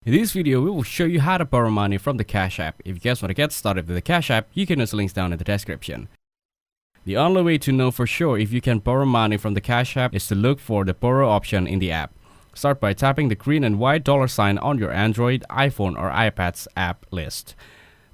In this video, we will show you how to borrow money from the Cash App. If you guys want to get started with the Cash App, you can use the links down in the description. The only way to know for sure if you can borrow money from the Cash App is to look for the borrow option in the app. Start by tapping the green and white $ on your Android, iPhone or iPad's app list.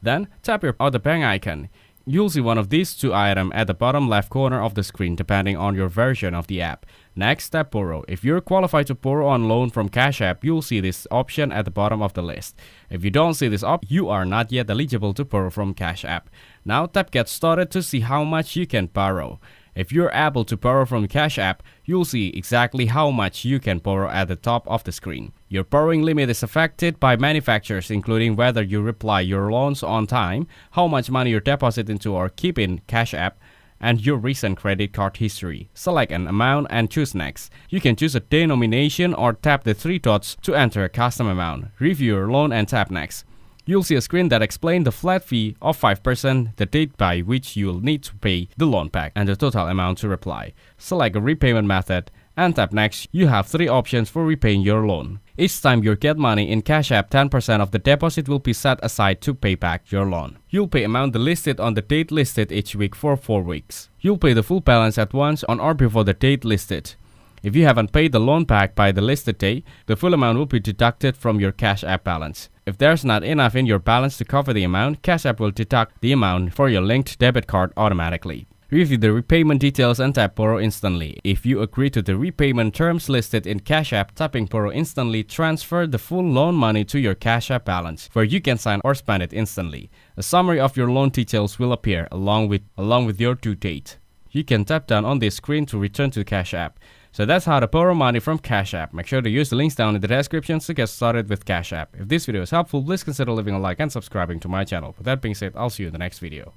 Then tap your other bank icon. You'll see one of these two items at the bottom left corner of the screen depending on your version of the app. Next, tap Borrow. If you're qualified to borrow on loan from Cash App, you'll see this option at the bottom of the list. If you don't see this option, you are not yet eligible to borrow from Cash App. Now tap Get Started to see how much you can borrow. If you're able to borrow from Cash App, you'll see exactly how much you can borrow at the top of the screen. Your borrowing limit is affected by manufacturers, including whether you reply your loans on time, how much money you deposit into or keep in Cash App, and your recent credit card history. Select an amount and choose Next. You can choose a denomination or tap the three dots to enter a custom amount. Review your loan and tap Next. You'll see a screen that explains the flat fee of 5%, the date by which you'll need to pay the loan back, and the total amount to reply. Select a repayment method and tap Next. You have three options for repaying your loan. Each time you get money in Cash App, 10% of the deposit will be set aside to pay back your loan. You'll pay amount listed on the date listed each week for 4 weeks. You'll pay the full balance at once on or before the date listed. If you haven't paid the loan back by the listed date, the full amount will be deducted from your Cash App balance. If there's not enough in your balance to cover the amount, Cash App will deduct the amount for your linked debit card automatically. Review the repayment details and tap Borrow instantly. If you agree to the repayment terms listed in Cash App, tapping Borrow instantly transfer the full loan money to your Cash App balance, where you can sign or spend it instantly. A summary of your loan details will appear along with your due date. You can tap down on this screen to return to Cash App. So that's how to borrow money from Cash App. Make sure to use the links down in the description to get started with Cash App. If this video is helpful, please consider leaving a like and subscribing to my channel. With that being said, I'll see you in the next video.